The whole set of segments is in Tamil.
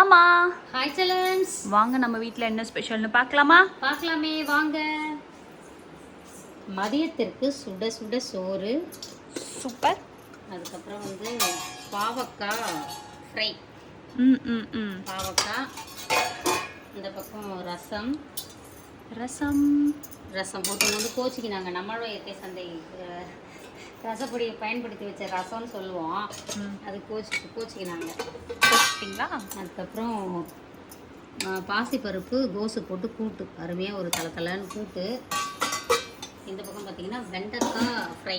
ஆமா. ஹாய் செல்லன்ஸ். வாங்க நம்ம வீட்டில் என்ன ஸ்பெஷல்னு பார்க்கலாமா? பார்க்கலாமே வாங்க. மதியத்திற்கு சுட சுட சோறு. சூப்பர். அதுக்கப்புறம் பாவக்காய் ஃப்ரை. பாவக்காய். இந்த பக்கம் ரசம். ரசம் போட்டு கோச்சிக்கினாங்க. நம்மளோட இயற்கை சந்தை ரசப்பொடியை பயன்படுத்தி வச்ச ரசம்னு சொல்லுவோம். அது கோச்சிக்கினாங்க. அதுக்கப்புறம் பாசிப்பருப்பு கோசு போட்டு கூட்டு, அருமையாக ஒரு தலை கூட்டு. இந்த பக்கம் பார்த்தீங்கன்னா வெண்டைக்காய் ஃப்ரை.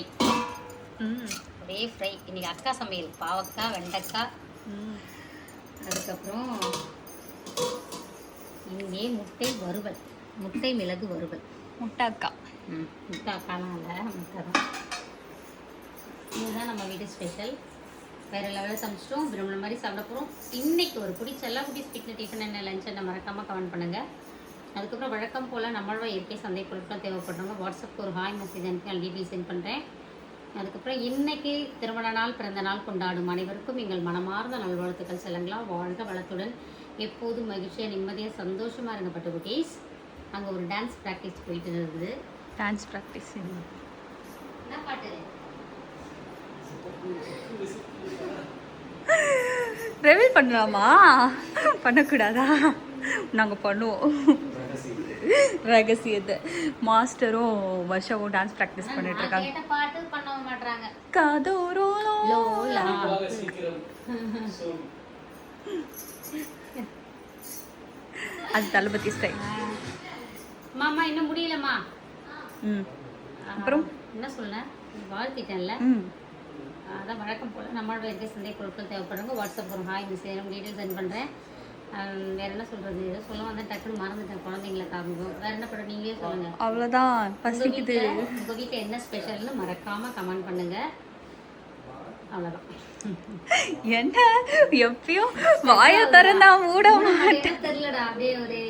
ஒரே ஃப்ரை. இன்றைக்கி அக்கா சமையல். பாவக்காய், வெண்டைக்காய். அதுக்கப்புறம் இங்கே முட்டை வறுவல், முட்டை மிளகு வறுவல். முட்டாக்கா. முட்டாக்காலாம் இல்லை, முட்டை தான். இதுதான் நம்ம வீட்டு ஸ்பெஷல். வேறு லெவலில் சமைச்சிட்டோம். விரும்பின மாதிரி சாப்பிட போகிறோம். இன்றைக்கி ஒரு பிடிச்ச எல்லா குட்டீஸ் வீட்டில் டிஃபன் என்ன லஞ்ச் என்ன மறக்காமல் கமெண்ட் பண்ணுங்கள். அதுக்கப்புறம் வழக்கம் போல் நம்மளோட இயற்கை சந்தை பொருட்கள் தேவைப்படுறவங்க வாட்ஸ்அப்புக்கு ஒரு ஹாய் மெசேஜ் அனுப்பி நான் டீட்டெயில் சென்ட் பண்ணுறேன். அதுக்கப்புறம் இன்றைக்கி திருமண நாள், பிறந்த நாள் கொண்டாடும் அனைவருக்கும் எங்கள் மனமார்ந்த நல்வாழ்த்துக்கள். செல்லுங்களா, வாழ்க வளத்துடன் எப்போதும் மகிழ்ச்சியாக நிம்மதியாக சந்தோஷமாக இருங்கப்பட்ட குட்டீஸ். அங்கே ஒரு டான்ஸ் ப்ராக்டிஸ் போயிட்டு இருந்தது. டான்ஸ் ப்ராக்டிஸ் என்ன பாட்டு? ரெவீல் பண்ணலாமா? பண்ணக்கூடாதா? நாங்கள் பண்ணுவோம். ரகசியத்தை மாஸ்டரும் வருஷமும் டான்ஸ் ப்ராக்டிஸ் பண்ணிட்டு இருக்காங்க. பாட்டு பண்ண மாட்டாங்க. காதோரோ அது தளபதி ஸ்டைல். மாமா இன்னும் முடியலம்மா. அப்புறம் என்ன சொல்ல, வாழ்த்திட்டேன்ல. அதான் வழக்கம் போல் நம்மளோட இயற்கை சந்தை பொருட்கள் தேவைப்படுறவங்க வாட்ஸ்அப் ஒரு ஹாய் மெசேஜ் டீட்டெயில் சென்ட் பண்ணுறேன். வேறு என்ன சொல்கிறது, ஏதோ சொல்ல வந்தால் டக்குன்னு மறந்துட்டேன். குழந்தைங்களை காமிக்கும். வேறு என்ன பண்ணுற, நீங்களே சொல்லுங்கள். அவ்வளோதான். பசிக்குது. உங்கள் வீட்டில் என்ன ஸ்பெஷல்னு மறக்காமல் கமெண்ட் பண்ணுங்கள். அவ்வளோதான். என்ன எப்பயும் வாயை திறந்தா மூட மாட்டேன். தெரியலடா, அப்படியே ஒரு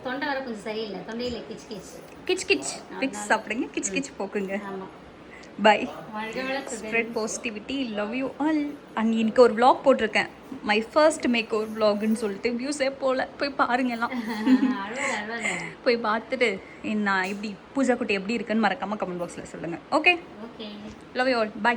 தொண்டை வர கொஞ்சம் சரியில்லை. தொண்டையில் கிச் கிச் கிச் கிச் விக்ஸ் சாப்பிடுங்க. கிச் கிச் போக்குங்க. ஆமாம். Bye. Spread positivity. Love you all. And இன்னைக்கு ஒரு vlog போட்டிருக்கேன். மை ஃபர்ஸ்ட் மேக் ஓவர் vlogன்னு சொல்லிட்டு வியூஸே போல. போய் பாருங்க எல்லாம். போய் பார்த்துட்டு நான் இப்படி பூஜா குட்டி எப்படி இருக்குன்னு மறக்காமல் கமெண்ட் பாக்ஸில் சொல்லுங்கள். Okay. Love you all. By.